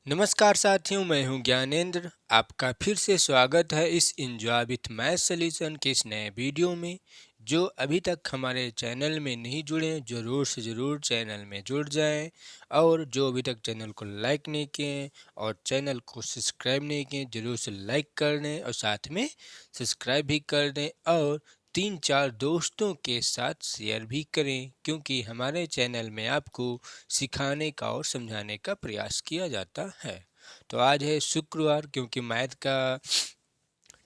नमस्कार साथियों, मैं हूं ज्ञानेंद्र। आपका फिर से स्वागत है इस एंजॉय विथ मैथ सॉल्यूशन के इस नए वीडियो में। जो अभी तक हमारे चैनल में नहीं जुड़े हैं, ज़रूर से ज़रूर चैनल में जुड़ जाएं। और जो अभी तक चैनल को लाइक नहीं किए हैं और चैनल को सब्सक्राइब नहीं किए, ज़रूर से लाइक कर दें और साथ में सब्सक्राइब भी कर दें और 3-4 दोस्तों के साथ शेयर भी करें, क्योंकि हमारे चैनल में आपको सिखाने का और समझाने का प्रयास किया जाता है। तो आज है शुक्रवार, क्योंकि मैथ का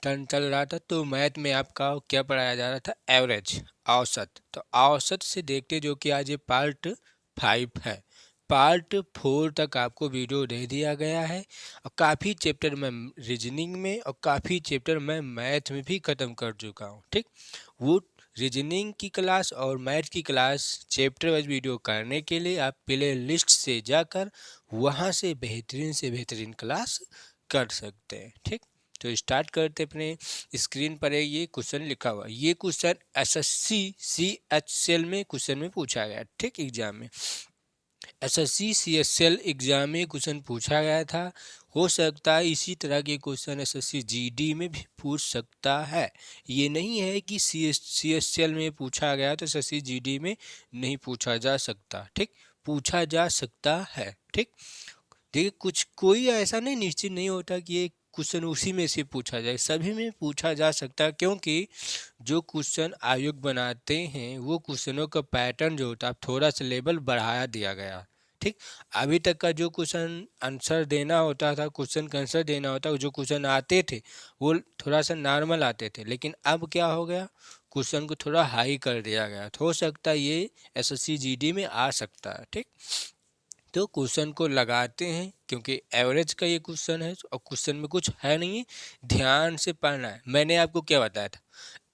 टर्न चल रहा था, तो मैथ में आपका क्या पढ़ाया जा रहा था? एवरेज, औसत। तो औसत से देखते जो कि आज ये पार्ट 5 है। पार्ट 4 तक आपको वीडियो दे दिया गया है और काफ़ी चैप्टर मैं रीजनिंग में और काफ़ी चैप्टर मैं मैथ में भी ख़त्म कर चुका हूँ। ठीक, वो रीजनिंग की क्लास और मैथ की क्लास चैप्टर वाइज वीडियो करने के लिए आप प्ले लिस्ट से जाकर वहाँ से बेहतरीन क्लास कर सकते हैं। ठीक, तो स्टार्ट करते अपने स्क्रीन पर है ये क्वेश्चन लिखा हुआ। ये क्वेश्चन एसएससी सीएचएल में क्वेश्चन में पूछा गया। ठीक, एग्जाम में एसएससी सीएचएल एग्जाम में क्वेश्चन पूछा गया था। हो सकता है इसी तरह के क्वेश्चन एसएससी जीडी में भी पूछ सकता है। ये नहीं है कि सीएचएल में पूछा गया तो एसएससी जीडी में नहीं पूछा जा सकता। ठीक, पूछा जा सकता है। ठीक, देखिए कुछ कोई ऐसा नहीं निश्चित नहीं होता कि ये क्वेश्चन उसी में से पूछा जाए, सभी में पूछा जा सकता है, क्योंकि जो क्वेश्चन आयोग बनाते हैं वो क्वेश्चनों का पैटर्न जो होता है थोड़ा सा लेवल बढ़ाया दिया गया। ठीक, अभी तक का जो क्वेश्चन आंसर देना होता था, क्वेश्चन का आंसर देना होता, जो क्वेश्चन आते थे वो थोड़ा सा नॉर्मल आते थे, लेकिन अब क्या हो गया, क्वेश्चन को थोड़ा हाई कर दिया गया। तो हो सकता है ये एसएससी जीडी में आ सकता है। ठीक, तो क्वेश्चन को लगाते हैं, क्योंकि एवरेज का ये क्वेश्चन है और क्वेश्चन में कुछ है नहीं, ध्यान से पढ़ना है। मैंने आपको क्या बताया था,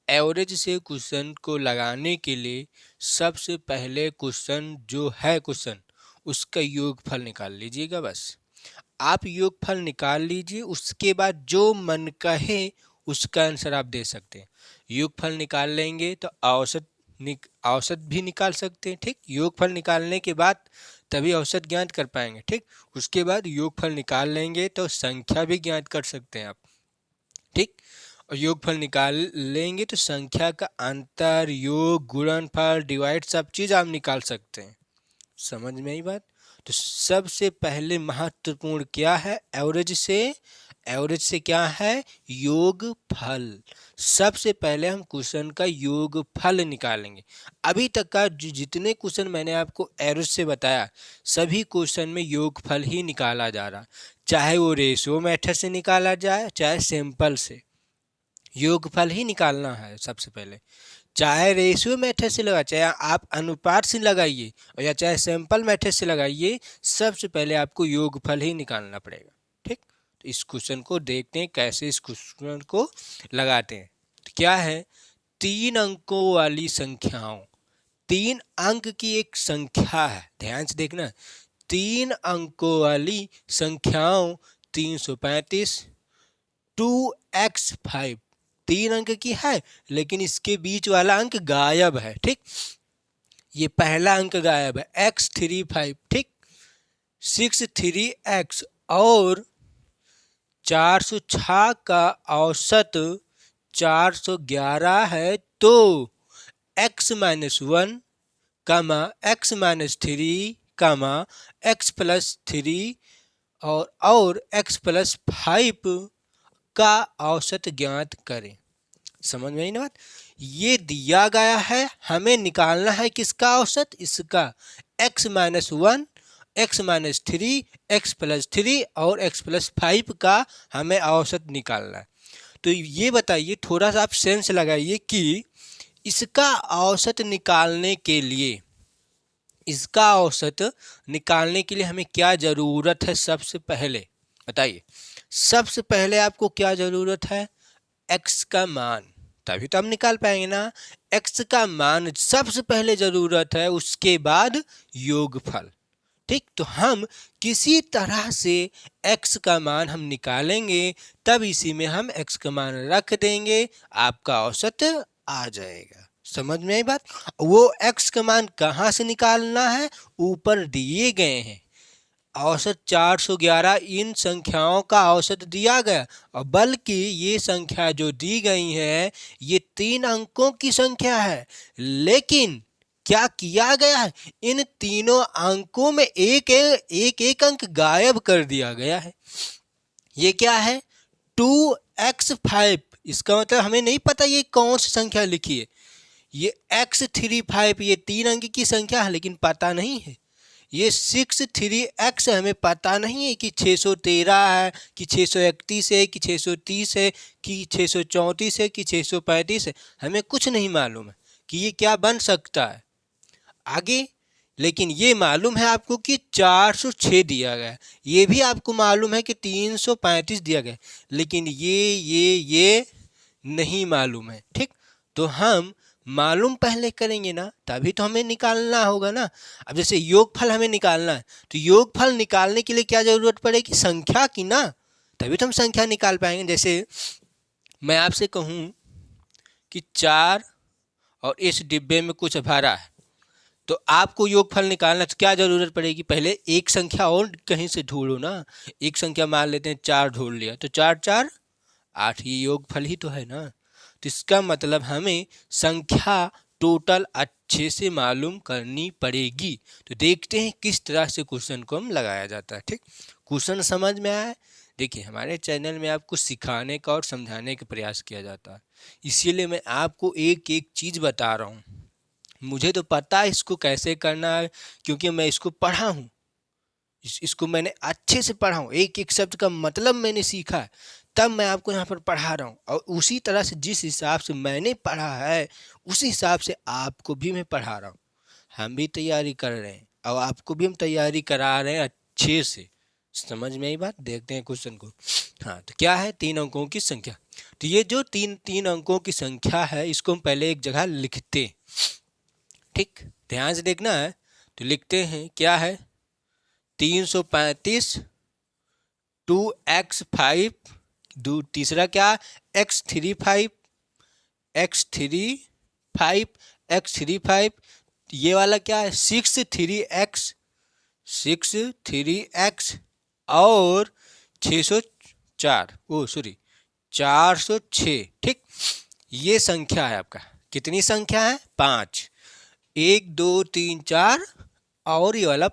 एवरेज से क्वेश्चन को लगाने के लिए सबसे पहले क्वेश्चन जो है क्वेश्चन उसका योगफल निकाल लीजिएगा। बस आप योगफल निकाल लीजिए, उसके बाद जो मन कहे उसका आंसर आप दे सकते हैं। योगफल निकाल लेंगे तो औसत भी निकाल सकते हैं। ठीक, योगफल निकालने के बाद तभी औसत ज्ञात कर पाएंगे। ठीक, उसके बाद योगफल निकाल लेंगे तो संख्या भी ज्ञात कर सकते हैं आप। ठीक, और योगफल निकाल लेंगे तो संख्या का अंतर, योग, गुणनफल, डिवाइड सब चीज़ आप निकाल सकते हैं। समझ में आई बात? तो सबसे पहले महत्वपूर्ण क्या है, एवरेज से क्या है, योगफल। सबसे पहले हम क्वेश्चन का योगफल निकालेंगे। अभी तक का जितने क्वेश्चन मैंने आपको एवरेज से बताया, सभी क्वेश्चन में योगफल ही निकाला जा रहा, चाहे वो रेशियो मेथड से निकाला जाए चाहे सिंपल से, योगफल ही निकालना है सबसे पहले। चाहे रेशियो मेथड से लगाए, चाहे आप अनुपात से लगाइए और या चाहे सैंपल मेथड से लगाइए, सबसे पहले आपको योगफल ही निकालना पड़ेगा। ठीक, तो इस क्वेश्चन को देखते हैं कैसे इस क्वेश्चन को लगाते हैं। तो क्या है, 3 अंकों वाली संख्याओं, 3 अंक की एक संख्या है, ध्यान से देखना, 3 अंकों वाली संख्याओं 335, 2x5, 3 अंक की है लेकिन इसके बीच वाला अंक गायब है। ठीक, ये पहला अंक गायब है, x35। ठीक, 63x और 406 का औसत 411 है, तो x-1 कामा x-3 कामा x+3 और x+5 का औसत ज्ञात करें। समझ में आई ना बात? ये दिया गया है, हमें निकालना है किसका औसत, इसका, x-1, x-3, x+3 और x+5 का हमें औसत निकालना है। तो ये बताइए, थोड़ा सा आप सेंस लगाइए कि इसका औसत निकालने के लिए, इसका औसत निकालने के लिए हमें क्या ज़रूरत है। सबसे पहले बताइए, सबसे पहले आपको क्या ज़रूरत है, x का मान, तभी तो हम निकाल पाएंगे ना। x का मान सबसे पहले ज़रूरत है, उसके बाद योगफल। ठीक, तो हम किसी तरह से x का मान हम निकालेंगे, तब इसी में हम x का मान रख देंगे, आपका औसत आ जाएगा। समझ में आई बात? वो x का मान कहाँ से निकालना है, ऊपर दिए गए हैं औसत 411 इन संख्याओं का औसत दिया गया, और बल्कि ये संख्या जो दी गई है ये 3 अंकों की संख्या है। लेकिन क्या किया गया है, इन तीनों अंकों में एक एक अंक गायब कर दिया गया है। ये क्या है, 2x5। इसका मतलब हमें नहीं पता ये कौन सी संख्या लिखी है। ये x35 ये 3 अंक की संख्या है, लेकिन पता नहीं है। ये 63x हमें पता नहीं है कि 613 है कि 631 है कि 630 है कि 634 है कि 635 है, हमें कुछ नहीं मालूम है कि ये क्या बन सकता है आगे। लेकिन ये मालूम है आपको कि 406 दिया गया है, ये भी आपको मालूम है कि 335 दिया गया है, लेकिन ये नहीं मालूम है। ठीक, तो हम मालूम पहले करेंगे ना, तभी तो हमें निकालना होगा ना। अब जैसे योगफल हमें निकालना है, तो योगफल निकालने के लिए क्या जरूरत पड़ेगी, संख्या की ना, तभी तो हम संख्या निकाल पाएंगे। जैसे मैं आपसे कहूँ कि 4 और इस डिब्बे में कुछ भरा है, तो आपको योगफल निकालना तो क्या जरूरत पड़ेगी, पहले एक संख्या और कहीं से ढूंढो ना। एक संख्या मान लेते हैं 4 ढूंढ लिया, तो 4 4 8, ये योगफल ही तो है ना। तो इसका मतलब हमें संख्या टोटल अच्छे से मालूम करनी पड़ेगी। तो देखते हैं किस तरह से क्वेश्चन को हम लगाया जाता है। ठीक, क्वेश्चन समझ में आया। देखिए, हमारे चैनल में आपको सिखाने का और समझाने का प्रयास किया जाता है, इसीलिए मैं आपको एक एक चीज़ बता रहा हूँ। मुझे तो पता है इसको कैसे करना है, क्योंकि मैं इसको पढ़ा हूँ, इसको मैंने अच्छे से पढ़ा हूँ, एक एक शब्द का मतलब मैंने सीखा है, तब मैं आपको यहाँ पर पढ़ा रहा हूँ। और उसी तरह से जिस हिसाब से मैंने पढ़ा है उसी हिसाब से आपको भी मैं पढ़ा रहा हूँ। हम भी तैयारी कर रहे हैं और आपको भी हम तैयारी करा रहे हैं अच्छे से। समझ में आई बात। देखते हैं क्वेश्चन को। हाँ, तो क्या है, 3 अंकों की संख्या। तो ये जो तीन अंकों की संख्या है इसको हम पहले एक जगह लिखते हैं। ठीक, ध्यान से देखना है। तो लिखते हैं, क्या है, 335 2x5, तीसरा क्या, x35 x35, ये वाला क्या है, 63x और 406। ठीक, ये संख्या है आपका। कितनी संख्या है, 5। 1 2 3 4 और ये वाला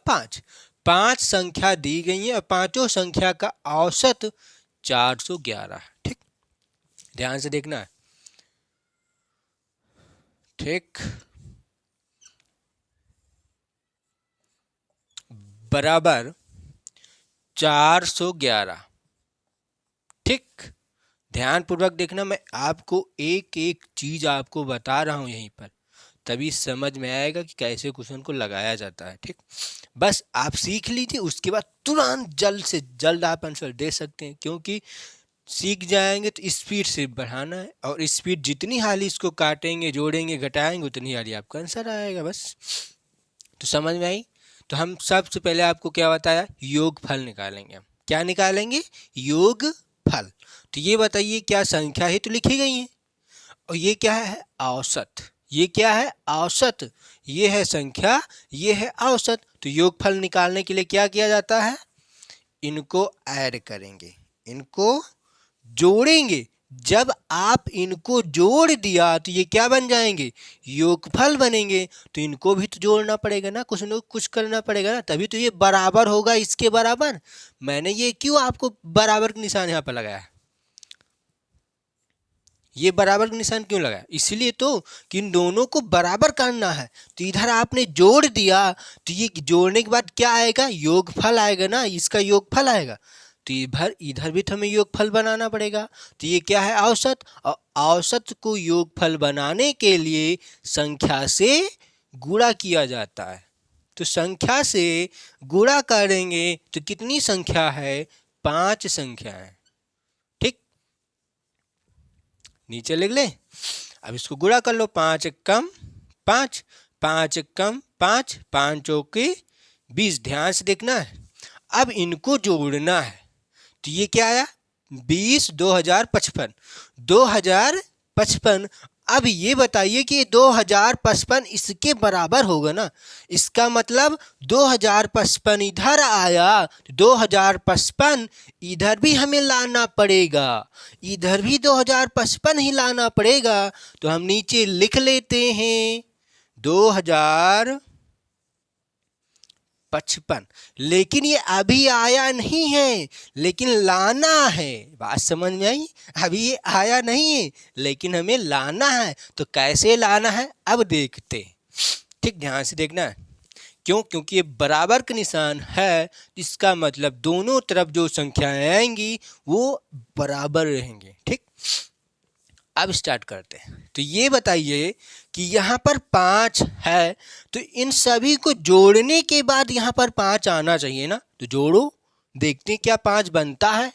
5 संख्या दी गई है, और पांचों संख्या का औसत 411 है। ठीक, ध्यान से देखना है। ठीक, बराबर 411। ठीक, ध्यान पूर्वक देखना, मैं आपको एक एक चीज आपको बता रहा हूं यहीं पर, तभी समझ में आएगा कि कैसे क्वेश्चन को लगाया जाता है। ठीक, बस आप सीख लीजिए, उसके बाद तुरंत जल्द से जल्द आप आंसर दे सकते हैं, क्योंकि सीख जाएंगे तो स्पीड से बढ़ाना है, और स्पीड जितनी हाली इसको काटेंगे, जोड़ेंगे, घटाएंगे, उतनी हाली आपका आंसर आएगा। बस, तो समझ में आई। तो हम सबसे पहले आपको क्या बताया, योगफल निकालेंगे। हम क्या निकालेंगे, योगफल। तो ये बताइए, क्या संख्या ही तो लिखी गई है, और ये क्या है, औसत। ये क्या है, औसत। ये है संख्या, ये है औसत। तो योगफल निकालने के लिए क्या किया जाता है, इनको ऐड करेंगे, इनको जोड़ेंगे। जब आप इनको जोड़ दिया तो ये क्या बन जाएंगे, योगफल बनेंगे। तो इनको भी तो जोड़ना पड़ेगा ना, कुछ न कुछ करना पड़ेगा ना, तभी तो ये बराबर होगा इसके बराबर। मैंने ये क्यों आपको बराबर का निशान यहाँ पर लगाया, ये बराबर का निशान क्यों लगाया, इसलिए तो कि इन दोनों को बराबर करना है। तो इधर आपने जोड़ दिया, तो ये जोड़ने के बाद क्या आएगा, योगफल आएगा ना, इसका योगफल आएगा। तो इधर भी तो हमें योगफल बनाना पड़ेगा। तो ये क्या है, औसत। और औसत को योगफल बनाने के लिए संख्या से गुणा किया जाता है। तो संख्या से गुणा करेंगे तो कितनी संख्या है, 5 संख्या है। ठीक, नीचे लिख ले। अब इसको गुणा कर लो, 5 एकम 5, 5 एकम 5, 5 चौके 20। ध्यान से देखना है। अब इनको जोड़ना है, तो ये क्या आया, 20 2055। अब ये बताइए कि 2055 इसके बराबर होगा ना, इसका मतलब 2055 इधर आया तो 2055 इधर भी हमें लाना पड़ेगा, इधर भी 2055 ही लाना पड़ेगा। तो हम नीचे लिख लेते हैं 2055, लेकिन ये अभी आया नहीं है, लेकिन लाना है। बात समझ में आई? अभी ये आया नहीं है लेकिन हमें लाना है। तो कैसे लाना है अब देखते हैं, ठीक, ध्यान से देखना है। क्यों? क्योंकि ये बराबर का निशान है, इसका मतलब दोनों तरफ जो संख्याएं आएंगी वो बराबर रहेंगे। ठीक, अब स्टार्ट करते हैं। तो ये बताइए कि यहाँ पर 5 है, तो इन सभी को जोड़ने के बाद यहाँ पर 5 आना चाहिए ना। तो जोड़ो, देखते हैं क्या 5 बनता है।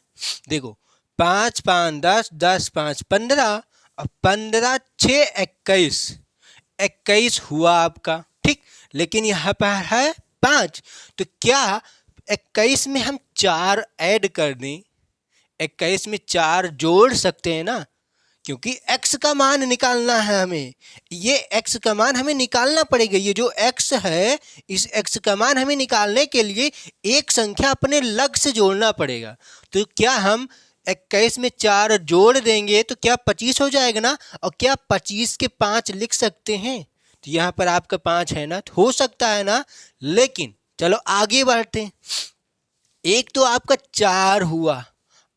देखो 5 5 10, 10 5 15 और 15 6 21, 21 हुआ आपका। ठीक, लेकिन यहाँ पर है 5, तो क्या 21 में हम 4 ऐड कर दें? 21 में 4 जोड़ सकते हैं ना, क्योंकि x का मान निकालना है हमें। ये x का मान हमें निकालना पड़ेगा। ये जो x है, इस x का मान हमें निकालने के लिए एक संख्या अपने लग से जोड़ना पड़ेगा। तो क्या हम 21 में 4 जोड़ देंगे तो क्या 25 हो जाएगा ना। और क्या 25 के 5 लिख सकते हैं? तो यहाँ पर आपका 5 है ना, तो हो सकता है ना। लेकिन चलो आगे बढ़ते हैं। एक तो आपका 4 हुआ,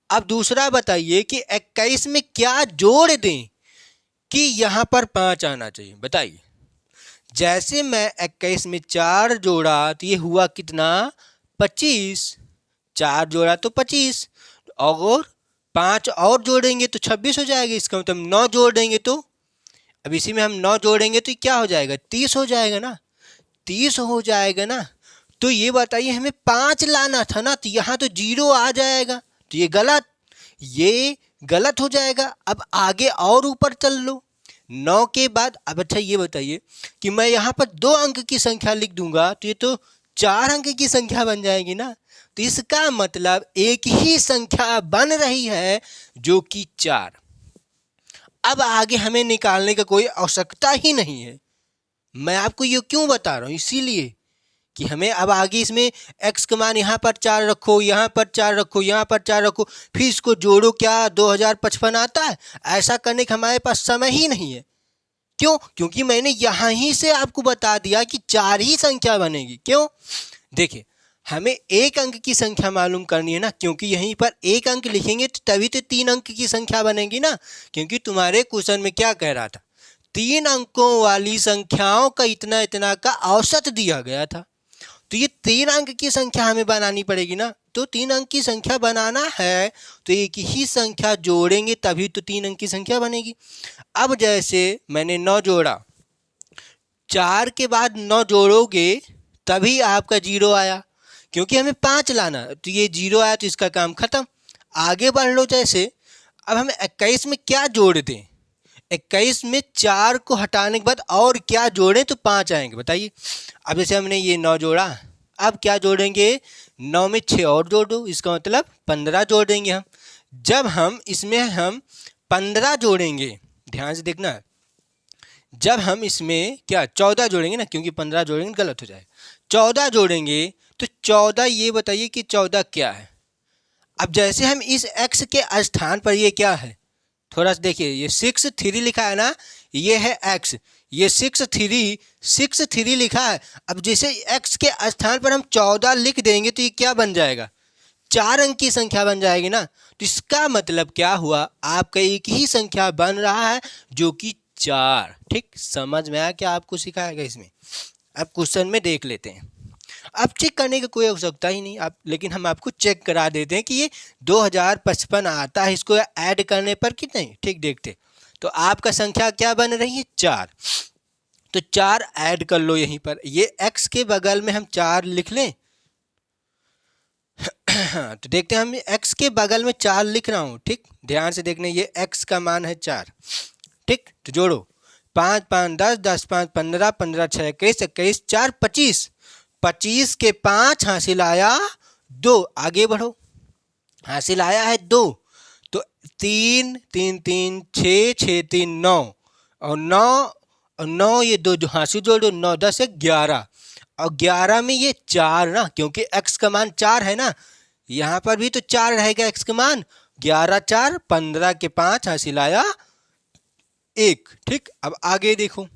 अब दूसरा बताइए कि 21 में क्या जोड़ दें कि यहाँ पर 5 आना चाहिए? बताइए। जैसे मैं 21 में 4 जोड़ा तो ये हुआ कितना? 25। 4 जोड़ा तो 25, और 5 और जोड़ेंगे तो 26 हो जाएगा। इसका मतलब 9 जोड़ देंगे तो, अब इसी में हम 9 जोड़ेंगे तो क्या हो जाएगा? 30 हो जाएगा ना, 30 हो जाएगा ना। तो ये बताइए हमें 5 लाना था ना, तो यहाँ तो 0 आ जाएगा, तो ये गलत हो जाएगा। अब आगे और ऊपर चल लो 9 के बाद। अब अच्छा ये बताइए कि मैं यहाँ पर 2 अंक की संख्या लिख दूंगा तो ये तो 4 अंक की संख्या बन जाएगी ना। तो इसका मतलब एक ही संख्या बन रही है जो कि 4। अब आगे हमें निकालने का कोई आवश्यकता ही नहीं है। मैं आपको ये क्यों बता रहा हूँ? इसीलिए कि हमें अब आगे इसमें x का मान यहाँ पर 4 रखो, यहाँ पर 4 रखो, यहाँ पर 4 रखो, फिर इसको जोड़ो, क्या 2055 आता है? ऐसा करने का हमारे पास समय ही नहीं है। क्यों? क्योंकि मैंने यहाँ ही से आपको बता दिया कि 4 ही संख्या बनेगी। क्यों? देखिए, हमें एक अंक की संख्या मालूम करनी है ना, क्योंकि यहीं पर एक अंक लिखेंगे तो तभी तो 3 अंक की संख्या बनेगी ना। क्योंकि तुम्हारे क्वेश्चन में क्या कह रहा था? 3 अंकों वाली संख्याओं का इतना इतना का औसत दिया गया था। तो ये 3 अंक की संख्या हमें बनानी पड़ेगी ना। तो 3 अंक की संख्या बनाना है तो एक ही संख्या जोड़ेंगे तभी तो 3 अंक की संख्या बनेगी। अब जैसे मैंने 9 जोड़ा, 4 के बाद 9 जोड़ोगे तभी आपका 0 आया, क्योंकि हमें 5 लाना, तो ये 0 आया तो इसका काम खत्म। आगे बढ़ लो। जैसे अब हम 21 में क्या जोड़ दें? 21 में 4 को हटाने के बाद और क्या जोड़ें तो 5 आएंगे? बताइए। अब जैसे हमने ये 9 जोड़ा, अब क्या जोड़ेंगे? 9 में 6 और जोड़ दो, इसका मतलब 15 जोड़ देंगे हम। जब हम इसमें 15 जोड़ेंगे, ध्यान से देखना, जब हम इसमें क्या 14 जोड़ेंगे ना, क्योंकि 15 जोड़ेंगे गलत हो जाएगा। 14 जोड़ेंगे तो 14, ये बताइए कि 14 क्या है? अब जैसे हम इस x के स्थान पर, ये क्या है? थोड़ा सा देखिए, ये 6 3 लिखा है ना, ये है x, ये 6 3 लिखा है। अब जैसे x के स्थान पर हम 14 लिख देंगे तो ये क्या बन जाएगा? 4 अंक की संख्या बन जाएगी ना। तो इसका मतलब क्या हुआ? आपका एक ही संख्या बन रहा है जो कि 4। ठीक, समझ में आया क्या आपको सिखाया गया इसमें? अब क्वेश्चन में देख लेते हैं। अब चेक करने की कोई आवश्यकता ही नहीं आप, लेकिन हम आपको चेक करा देते हैं कि ये 2055 आता है, इसको ऐड करने पर कि नहीं। ठीक, देखते। तो आपका संख्या क्या बन रही है? 4। तो 4 ऐड कर लो यहीं पर। ये x के बगल में हम 4 लिख लें। तो देखते हैं, हम x के बगल में 4 लिख रहा हूँ। ठीक, ध्यान से देखने, ये x का मान है 4। ठीक, तो जोड़ो 5 5 10, 10 5 15, 15 6 21, 21 4 25, 25 के 5 हासिल आया 2। आगे बढ़ो, हासिल आया है 2, तो 3 3 3 6 6 3 9, और 9 ये दो जो हाँसी जोड़ दो, 9 10 है 11, और 11 में ये 4 ना, क्योंकि x का मान 4 है ना, यहाँ पर भी तो 4 रहेगा x का मान। 11 4 15 के 5 हाँसी लाया 1। ठीक, अब आगे देखो,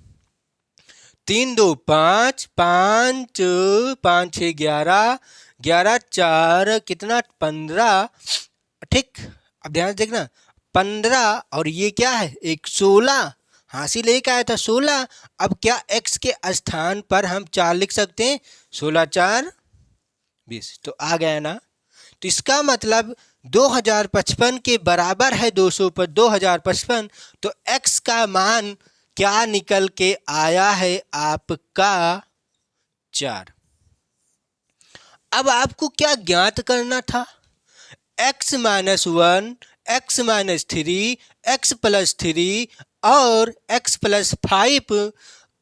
3 2 5 5 5 6 11, 11 4 कितना 15। ठीक, अब ध्यान से देखना, 15 और ये क्या है एक 16, हाँसी लेके आया था 16। अब क्या x के स्थान पर हम 4 लिख सकते हैं, 16 4 20, तो आ गया ना। तो इसका मतलब 2055 के बराबर है 200 पर 2055, तो x का मान क्या निकल के आया है आपका 4। अब आपको क्या ज्ञात करना था, x minus 1, x minus 3, x plus 3 और x प्लस 5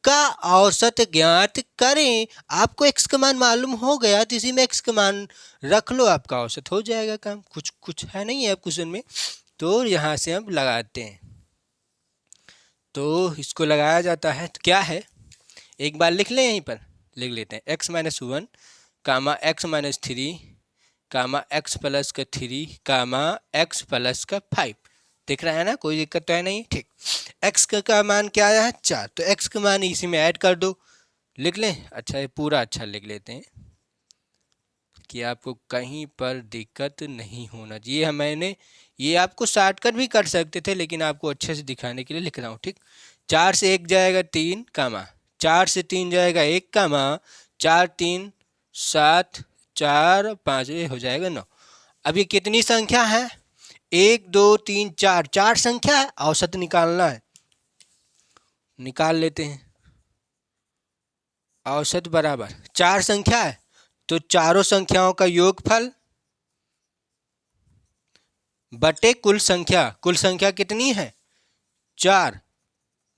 का औसत ज्ञात करें। आपको x का मान मालूम हो गया तो इसी में x का मान रख लो, आपका औसत हो जाएगा काम। कुछ है नहीं है क्वेश्चन में, तो यहाँ से हम लगाते हैं। तो इसको लगाया जाता है, तो क्या है एक बार लिख लें, यहीं पर लिख लेते हैं, x माइनस 1 कामा x माइनस 3 कामा x प्लस का 3 कामा x प्लस का 5। दिख रहा है ना, कोई दिक्कत तो है नहीं। ठीक, x का मान क्या आया है 4, तो x का मान इसी में ऐड कर दो, लिख लें। अच्छा, ये पूरा अच्छा लिख लेते हैं कि आपको कहीं पर दिक्कत नहीं होना चाहिए। मैंने ये आपको शॉर्टकट भी कर सकते थे, लेकिन आपको अच्छे से दिखाने के लिए लिख रहा हूँ। ठीक, 4 से 1 जाएगा 3 कामा, 4 से 3 जाएगा 1 कामा, 4 3 7 4 5, ये हो जाएगा 9। अब ये कितनी संख्या है, 1 2 3 4, 4 संख्या है, औसत निकालना है। निकाल लेते हैं, औसत बराबर 4 संख्या है तो चारों संख्याओं का योगफल बटे कुल संख्या। कुल संख्या कितनी है 4,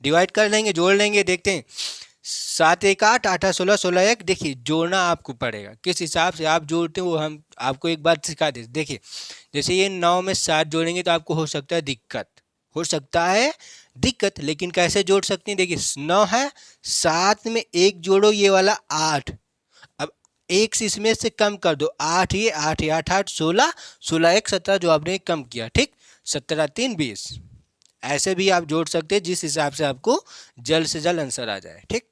डिवाइड कर लेंगे, जोड़ लेंगे, देखते हैं 7 1 8 8 16 16 1। देखिए जोड़ना आपको पड़ेगा, किस हिसाब से आप जोड़ते हैं वो हम आपको एक बार सिखा दें। देखिए जैसे ये 9 में 7 जोड़ेंगे तो आपको हो सकता है दिक्कत, लेकिन कैसे जोड़ सकते हैं, देखिए 9 है, 7 में 1 जोड़ो, ये वाला 8, अब 1 से इसमें से कम कर दो, 8 ये 8 ये 8 8 16 16 1 17, जो आपने कम किया। ठीक, 17 3 20, ऐसे भी आप जोड़ सकते हैं जिस हिसाब से आपको जल्द से जल्द आंसर आ जाए। ठीक,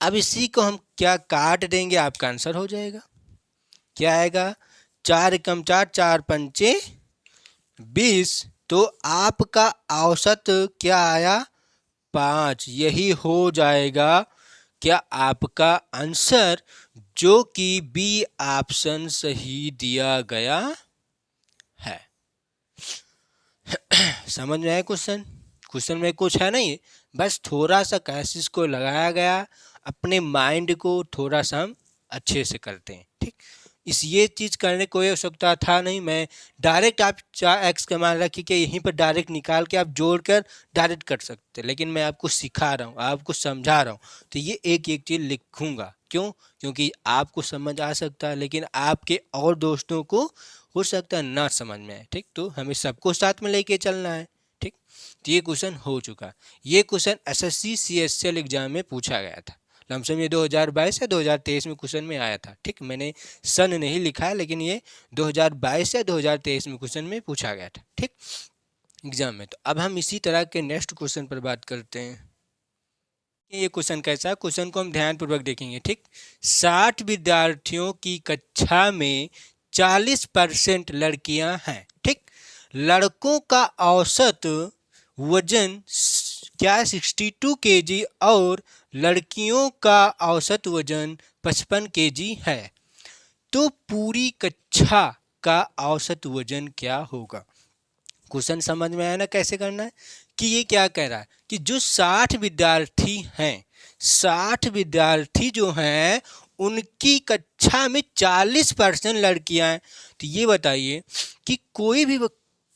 अब इसी को हम क्या काट देंगे, आपका आंसर हो जाएगा। क्या आएगा, 4 कम 4 4 पंचे 20, तो आपका औसत क्या आया 5। यही हो जाएगा क्या आपका आंसर, जो कि बी ऑप्शन सही दिया गया है। समझ में आया क्वेश्चन में कुछ है नहीं, बस थोड़ा सा कैसिस को लगाया गया, अपने माइंड को थोड़ा सा हम अच्छे से करते हैं। ठीक, ये चीज़ करने की कोई आवश्यकता था नहीं, मैं डायरेक्ट आप x का मान रखी के यहीं पर डायरेक्ट निकाल के आप जोड़कर डायरेक्ट कर सकते, लेकिन मैं आपको सिखा रहा हूँ, आपको समझा रहा हूँ, तो ये एक एक चीज़ लिखूँगा। क्यों, क्योंकि आपको समझ आ सकता है, लेकिन आपके और दोस्तों को हो सकता है ना समझ में आए। ठीक, तो हमें सबको साथ में लेके चलना है। ठीक, तो ये क्वेश्चन हो चुका। ये क्वेश्चन SSC CSL एग्जाम में पूछा गया था, लमसम ये 2022 या 2023 में क्वेश्चन में आया था। ठीक, मैंने सन नहीं लिखा है, लेकिन ये 2022 या 2023 में क्वेश्चन में पूछा गया था। ठीक, एग्जाम में। तो अब हम इसी तरह के नेक्स्ट क्वेश्चन पर बात करते हैं। ये क्वेश्चन कैसा है, क्वेश्चन को हम ध्यानपूर्वक देखेंगे। ठीक, 60 विद्यार्थियों की कक्षा में 40% लड़कियां हैं। ठीक, लड़कों का औसत वजन क्या 62 kg और लड़कियों का औसत वजन 55 kg है, तो पूरी कक्षा का औसत वजन क्या होगा। क्वेश्चन समझ में आया ना कैसे करना है, कि ये क्या कह रहा है कि जो 60 विद्यार्थी हैं, 60 विद्यार्थी जो हैं उनकी कक्षा में 40% लड़कियां हैं। तो ये बताइए कि कोई भी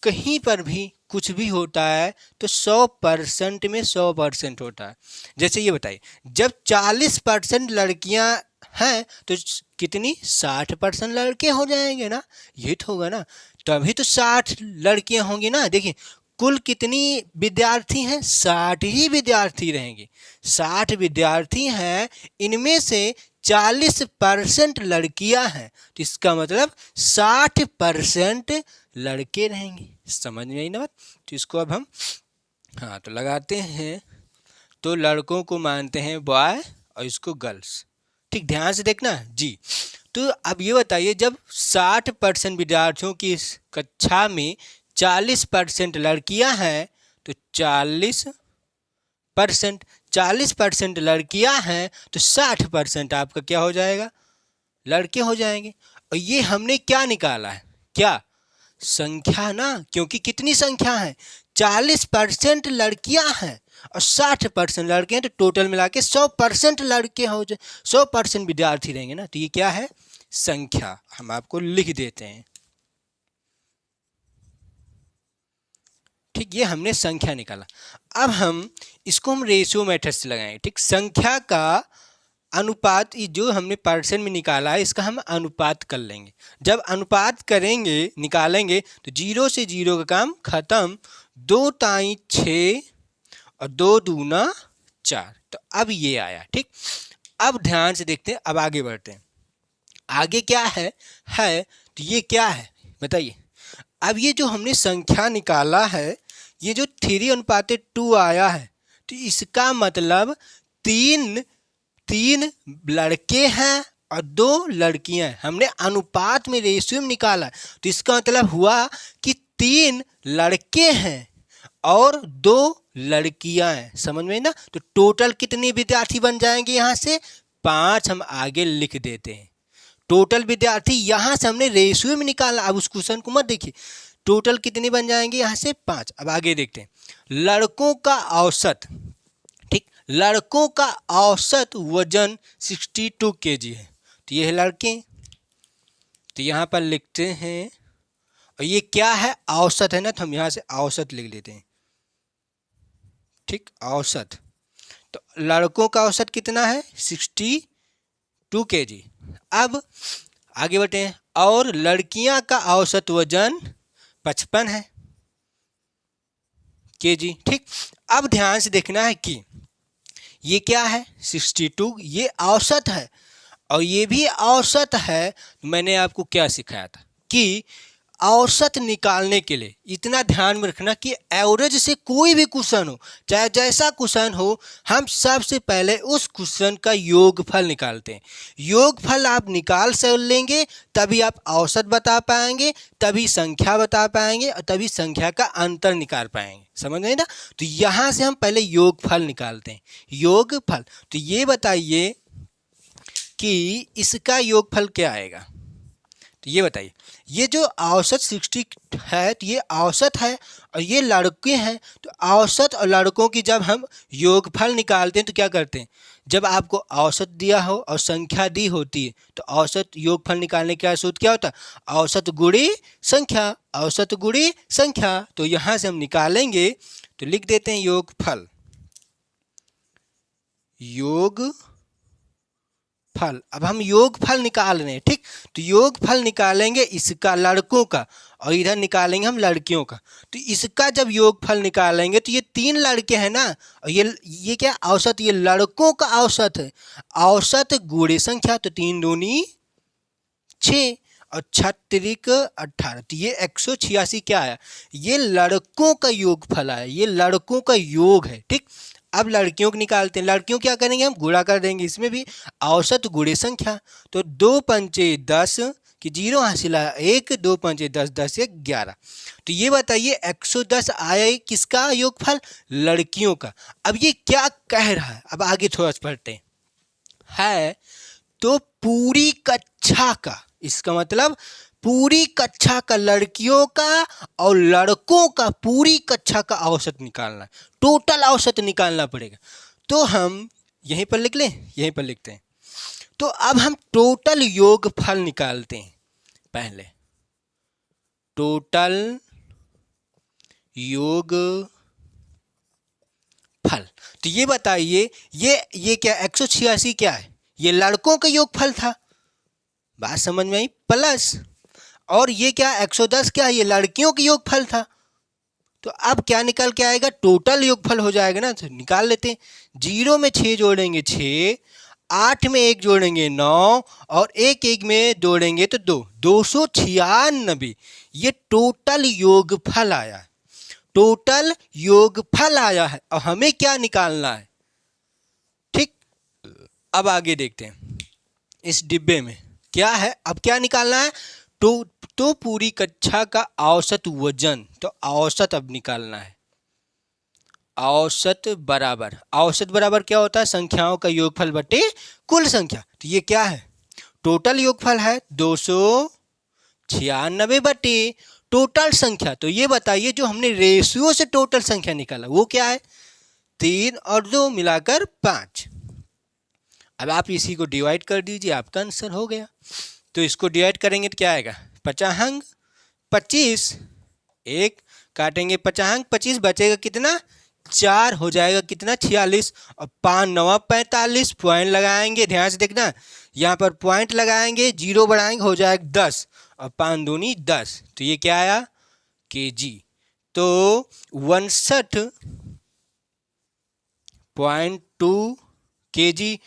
कहीं पर भी कुछ भी होता है तो 100% में 100% होता है। जैसे ये बताइए, जब 40% लड़कियां हैं तो कितनी 60% लड़के हो जाएंगे ना, ये तो होगा ना, तभी तो 60 लड़कियां होंगी ना। देखिए कुल कितनी विद्यार्थी हैं? 60 ही विद्यार्थी रहेंगे। 60 विद्यार्थी हैं, इनमें से 40% लड़कियां हैं, तो इसका मतलब 60% लड़के रहेंगे। समझ में आई ना बात? तो इसको अब हम तो लगाते हैं। तो लड़कों को मानते हैं बॉय और इसको गर्ल्स। ठीक, ध्यान से देखना जी। तो अब ये बताइए, जब 60% विद्यार्थियों की इस कक्षा में 40% लड़कियां हैं, तो 40% लड़कियां हैं, तो 60% आपका क्या हो जाएगा? लड़के हो जाएंगे। और ये हमने क्या निकाला है? क्या? संख्या ना, क्योंकि कितनी संख्या है? 40% लड़कियां हैं और 60% लड़के हैं, तो टोटल मिला के 100% लड़के हो जाए, 100% विद्यार्थी रहेंगे ना। तो ये क्या है? संख्या। हम आपको लिख देते हैं। ठीक, ये हमने संख्या निकाला। अब हम इसको रेशियो मेथड से लगाएंगे। ठीक, संख्या का अनुपात, ये जो हमने परसेंट में निकाला है, इसका हम अनुपात कर लेंगे। जब अनुपात करेंगे, निकालेंगे, तो 0 से 0 का काम खत्म। 2 ताई 6 और 2 दूना 4। तो अब ये आया। ठीक, अब ध्यान से देखते हैं, अब आगे बढ़ते हैं। आगे क्या है तो ये क्या है बताइए। अब ये जो हमने संख्या निकाला है, ये जो 3:2 आया है, तो इसका मतलब तीन लड़के हैं और 2 लड़कियां हैं। हमने अनुपात में, रेशियो में निकाला, तो इसका मतलब हुआ कि 3 लड़के हैं और 2 लड़कियां हैं। समझ में ना? तो टोटल कितने विद्यार्थी बन जाएंगे? यहाँ से 5 हम आगे लिख देते हैं। टोटल विद्यार्थी यहाँ से हमने रेशियो में निकाला। अब उस क्वेश्चन को मत देखिए, टोटल कितने बन जाएंगे? यहाँ से 5। अब आगे देखते हैं। लड़कों का औसत, ठीक, लड़कों का औसत वजन 62 kg है। तो ये है लड़के, तो यहाँ पर लिखते हैं। और ये क्या है? औसत है ना, तो हम यहाँ से औसत लिख लेते हैं। ठीक, औसत। तो लड़कों का औसत कितना है? 62 kg। अब आगे बढ़ते हैं। और लड़कियां का औसत वजन 55 है kg। ठीक, अब ध्यान से देखना है कि ये क्या है? 62, ये औसत है और ये भी औसत है। मैंने आपको क्या सिखाया था कि औसत निकालने के लिए इतना ध्यान में रखना कि एवरेज से कोई भी क्वेश्चन हो, चाहे जैसा क्वेश्चन हो, हम सबसे पहले उस क्वेश्चन का योगफल निकालते हैं। योगफल आप निकाल से लेंगे, तभी आप औसत बता पाएंगे, तभी संख्या बता पाएंगे और तभी संख्या का अंतर निकाल पाएंगे। समझ गए ना? तो यहाँ से हम पहले योगफल निकालते हैं। योगफल, तो ये बताइए कि इसका योगफल क्या आएगा? तो ये बताइए, ये जो औसत 60 है, तो ये औसत है और ये लड़के हैं। तो औसत और लड़कों की जब हम योगफल निकालते हैं, तो क्या करते हैं? जब आपको औसत दिया हो और संख्या दी होती है, तो औसत योगफल निकालने का सूत्र क्या होता है? औसत गुणे संख्या, औसत गुणे संख्या। तो यहाँ से हम निकालेंगे, तो लिख देते हैं योगफल। फल। अब हम योगफल निकाल रहे हैं। ठीक, तो योगफल निकालेंगे इसका, लड़कों का, और इधर निकालेंगे हम लड़कियों का। तो इसका जब योगफल निकालेंगे, तो ये 3 लड़के हैं ना, और ये क्या? औसत। ये लड़कों का औसत है। औसत गुणे संख्या, तो 3 दूनी 6 और 6 त्रिक 18। तो ये 186 क्या आया? ये लड़कों का योगफल आया। ये लड़कों का योग है। ठीक, अब लड़कियों को निकालते हैं। लड़कियों क्या करेंगे? हम गुणा कर देंगे, इसमें भी औसत गुणे संख्या। तो 2 पंचे 10 कि 0 हासिल आया 1, 2 पंचे 10, 10 1 11। तो ये बताइए 110 आया किसका योगफल? लड़कियों का। अब ये क्या कह रहा है? अब आगे थोड़ा पढ़ते हैं। तो पूरी कक्षा का, इसका मतलब पूरी कक्षा का, लड़कियों का और लड़कों का पूरी कक्षा का औसत निकालना है। टोटल औसत निकालना पड़ेगा। तो हम यहीं पर लिख लें, यहीं पर लिखते हैं। तो अब हम टोटल योगफल निकालते हैं। पहले टोटल योगफल। तो ये बताइए, ये क्या 186 क्या है? ये लड़कों का योगफल था। बात समझ में आई? प्लस, और ये क्या 110 क्या है? ये लड़कियों का योगफल था। तो अब क्या निकल के आएगा, टोटल योगफल हो जाएगा ना। तो निकाल लेते हैं। 0 में 6 जोड़ेंगे 6, 8 में 1 जोड़ेंगे 9 और 1 में जोड़ेंगे तो 2, 296। ये टोटल योगफल आया है, टोटल योगफल आया है। और हमें क्या निकालना है, ठीक। अब आगे देखते हैं इस डिब्बे में क्या है। अब क्या निकालना है, तो पूरी कक्षा का औसत वजन, तो औसत अब निकालना है। औसत बराबर क्या होता है, संख्याओं का योगफल बटे कुल संख्या। तो ये क्या है, टोटल योगफल है 296 बटे टोटल संख्या। तो ये बताइए जो हमने रेशियो से टोटल संख्या निकाला वो क्या है, 3 और 2 मिलाकर 5। अब आप इसी को डिवाइड कर दीजिए, आपका आंसर हो गया। तो इसको डिवाइड करेंगे तो क्या आएगा, 55 25, 1 काटेंगे 55 25, बचेगा कितना 4, हो जाएगा कितना 46 और 5 9 45, पॉइंट लगाएंगे, ध्यान से देखना यहाँ पर पॉइंट लगाएंगे, 0 बढ़ाएंगे हो जाएगा 10 और 5 दूनी 10। तो ये क्या आया, केजी। तो 61.2 केजी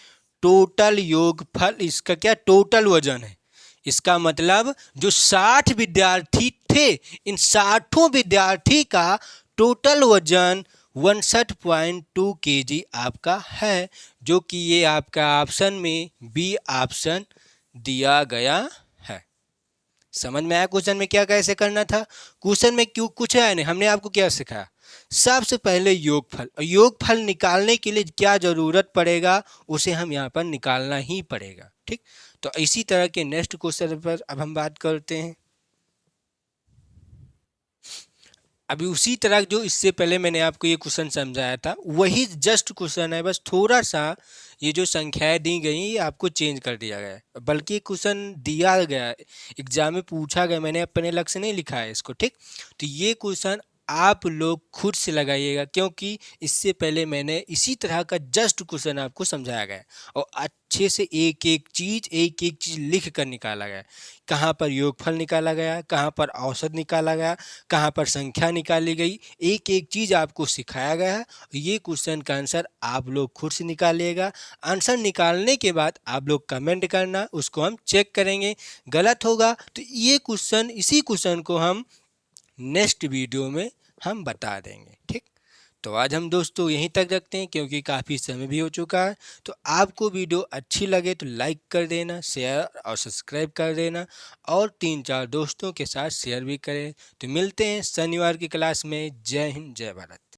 टोटल योगफल, इसका क्या टोटल वजन है। इसका मतलब जो 60 विद्यार्थी थे, इन 60 विद्यार्थी का टोटल वजन 61.2 केजी आपका है, जो कि ये आपका ऑप्शन में बी ऑप्शन दिया गया है। समझ में आया क्वेश्चन में क्या कैसे करना था। क्वेश्चन में क्यों कुछ है नहीं, हमने आपको क्या सिखाया, सबसे पहले योगफल, और योगफल निकालने के लिए क्या जरूरत पड़ेगा उसे हम यहाँ पर निकालना ही पड़ेगा, ठीक। तो इसी तरह के नेक्स्ट क्वेश्चन पर अब हम बात करते हैं। अभी उसी तरह जो इससे पहले मैंने आपको ये क्वेश्चन समझाया था वही जस्ट क्वेश्चन है, बस थोड़ा सा ये जो संख्याएं दी गई ये आपको चेंज कर दिया गया है। बल्कि क्वेश्चन दिया गया एग्जाम में पूछा गया, मैंने अपने लग से नहीं लिखा है इसको, ठीक। तो ये क्वेश्चन आप लोग खुद से लगाइएगा, क्योंकि इससे पहले मैंने इसी तरह का जस्ट क्वेश्चन आपको समझाया गया और अच्छे से एक एक चीज़ लिख कर निकाला गया। कहाँ पर योगफल निकाला गया, कहाँ पर औसत निकाला गया, कहाँ पर संख्या निकाली गई, एक एक चीज़ आपको सिखाया गया है। ये क्वेश्चन का आंसर आप लोग खुद से निकालिएगा। आंसर निकालने के बाद आप लोग कमेंट करना, उसको हम चेक करेंगे। गलत होगा तो ये क्वेश्चन, इसी क्वेश्चन को हम नेक्स्ट वीडियो में हम बता देंगे, ठीक। तो आज हम दोस्तों यहीं तक रखते हैं, क्योंकि काफ़ी समय भी हो चुका है। तो आपको वीडियो अच्छी लगे तो लाइक कर देना, शेयर और सब्सक्राइब कर देना, और 3-4 दोस्तों के साथ शेयर भी करें। तो मिलते हैं शनिवार की क्लास में। जय हिंद, जय भारत।